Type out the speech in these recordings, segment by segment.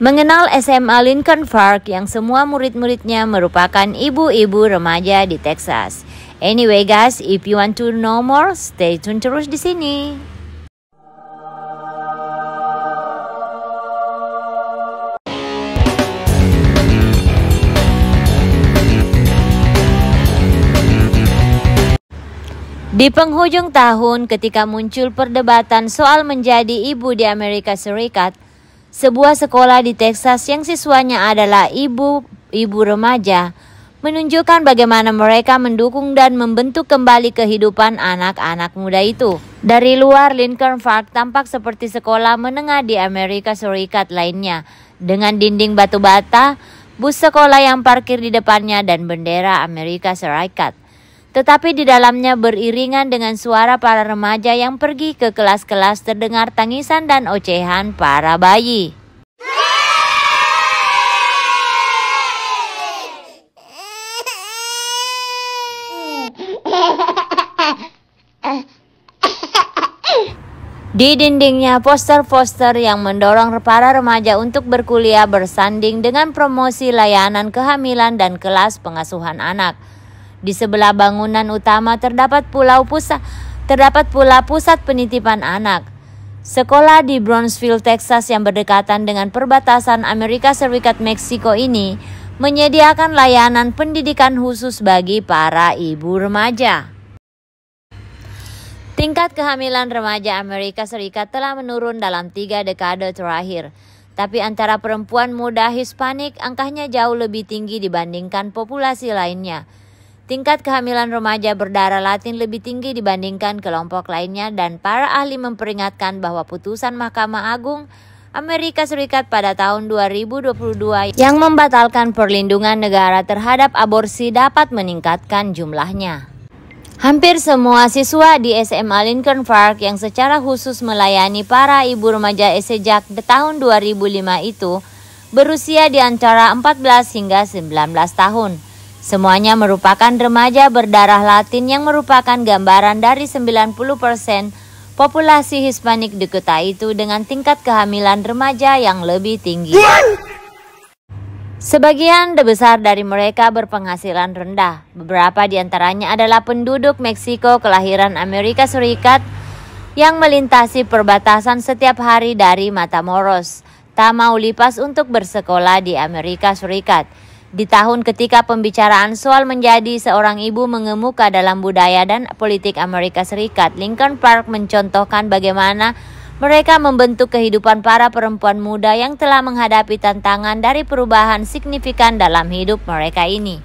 Mengenal SMA Lincoln Park yang semua murid-muridnya merupakan ibu-ibu remaja di Texas. Anyway guys, if you want to know more, stay tune terus di sini. Di penghujung tahun, ketika muncul perdebatan soal menjadi ibu di Amerika Serikat, sebuah sekolah di Texas yang siswanya adalah ibu remaja menunjukkan bagaimana mereka mendukung dan membentuk kembali kehidupan anak-anak muda itu. Dari luar, Lincoln Park tampak seperti sekolah menengah di Amerika Serikat lainnya, dengan dinding batu bata, bus sekolah yang parkir di depannya, dan bendera Amerika Serikat. Tetapi di dalamnya beriringan dengan suara para remaja yang pergi ke kelas-kelas, terdengar tangisan dan ocehan para bayi. Di dindingnya poster-poster yang mendorong para remaja untuk berkuliah bersanding dengan promosi layanan kehamilan dan kelas pengasuhan anak. Di sebelah bangunan utama terdapat pula pusat penitipan anak. Sekolah di Brownsville, Texas yang berdekatan dengan perbatasan Amerika Serikat Meksiko ini menyediakan layanan pendidikan khusus bagi para ibu remaja. Tingkat kehamilan remaja Amerika Serikat telah menurun dalam 3 dekade terakhir. Tapi antara perempuan muda Hispanik, angkanya jauh lebih tinggi dibandingkan populasi lainnya. Tingkat kehamilan remaja berdarah Latin lebih tinggi dibandingkan kelompok lainnya, dan para ahli memperingatkan bahwa putusan Mahkamah Agung Amerika Serikat pada tahun 2022 yang membatalkan perlindungan negara terhadap aborsi dapat meningkatkan jumlahnya. Hampir semua siswa di SMA Lincoln Park yang secara khusus melayani para ibu remaja sejak tahun 2005 itu berusia di antara 14 hingga 19 tahun. Semuanya merupakan remaja berdarah Latin yang merupakan gambaran dari 90% populasi Hispanik di kota itu dengan tingkat kehamilan remaja yang lebih tinggi. Sebagian besar dari mereka berpenghasilan rendah. Beberapa di antaranya adalah penduduk Meksiko kelahiran Amerika Serikat yang melintasi perbatasan setiap hari dari Matamoros, Tamaulipas untuk bersekolah di Amerika Serikat. Di tahun ketika pembicaraan soal menjadi seorang ibu mengemuka dalam budaya dan politik Amerika Serikat, Lincoln Park mencontohkan bagaimana mereka membentuk kehidupan para perempuan muda yang telah menghadapi tantangan dari perubahan signifikan dalam hidup mereka ini.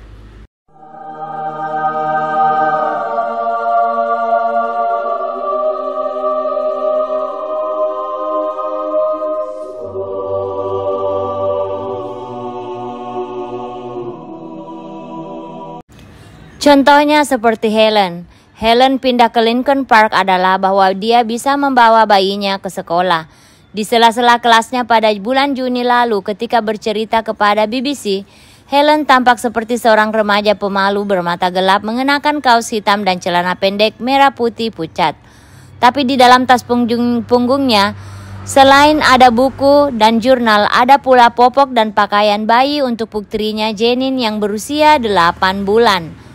Contohnya seperti Helen. Helen pindah ke Lincoln Park adalah bahwa dia bisa membawa bayinya ke sekolah. Di sela-sela kelasnya pada bulan Juni lalu ketika bercerita kepada BBC, Helen tampak seperti seorang remaja pemalu bermata gelap mengenakan kaos hitam dan celana pendek merah putih pucat. Tapi di dalam tas punggungnya, selain ada buku dan jurnal, ada pula popok dan pakaian bayi untuk putrinya Jenin yang berusia 8 bulan.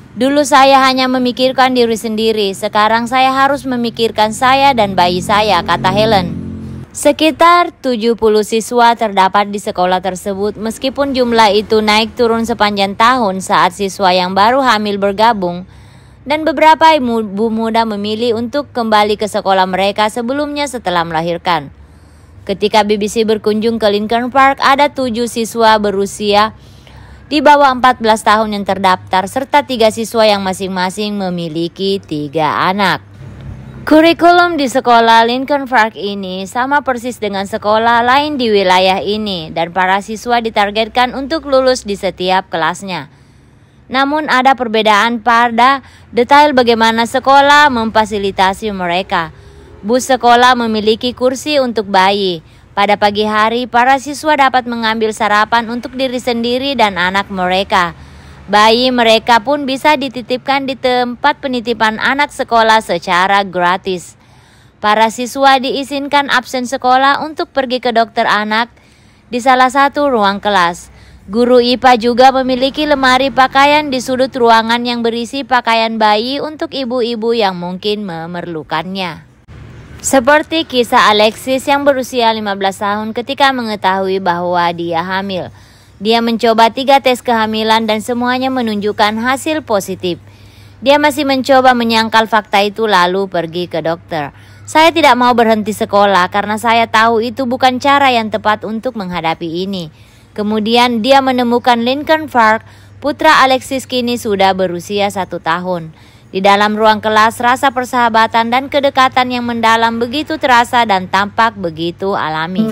Dulu saya hanya memikirkan diri sendiri, sekarang saya harus memikirkan saya dan bayi saya, kata Helen. Sekitar 70 siswa terdapat di sekolah tersebut, meskipun jumlah itu naik turun sepanjang tahun saat siswa yang baru hamil bergabung, dan beberapa ibu muda memilih untuk kembali ke sekolah mereka sebelumnya setelah melahirkan. Ketika BBC berkunjung ke Lincoln Park, ada 7 siswa berusia di bawah 14 tahun yang terdaftar, serta 3 siswa yang masing-masing memiliki 3 anak. Kurikulum di sekolah Lincoln Park ini sama persis dengan sekolah lain di wilayah ini, dan para siswa ditargetkan untuk lulus di setiap kelasnya. Namun ada perbedaan pada detail bagaimana sekolah memfasilitasi mereka. Bus sekolah memiliki kursi untuk bayi. Pada pagi hari, para siswa dapat mengambil sarapan untuk diri sendiri dan anak mereka. Bayi mereka pun bisa dititipkan di tempat penitipan anak sekolah secara gratis. Para siswa diizinkan absen sekolah untuk pergi ke dokter anak di salah satu ruang kelas. Guru IPA juga memiliki lemari pakaian di sudut ruangan yang berisi pakaian bayi untuk ibu-ibu yang mungkin memerlukannya. Seperti kisah Alexis yang berusia 15 tahun ketika mengetahui bahwa dia hamil. Dia mencoba 3 tes kehamilan dan semuanya menunjukkan hasil positif. Dia masih mencoba menyangkal fakta itu lalu pergi ke dokter. Saya tidak mau berhenti sekolah karena saya tahu itu bukan cara yang tepat untuk menghadapi ini. Kemudian dia menemukan Lincoln Park, putra Alexis kini sudah berusia 1 tahun. Di dalam ruang kelas, rasa persahabatan dan kedekatan yang mendalam begitu terasa dan tampak begitu alami.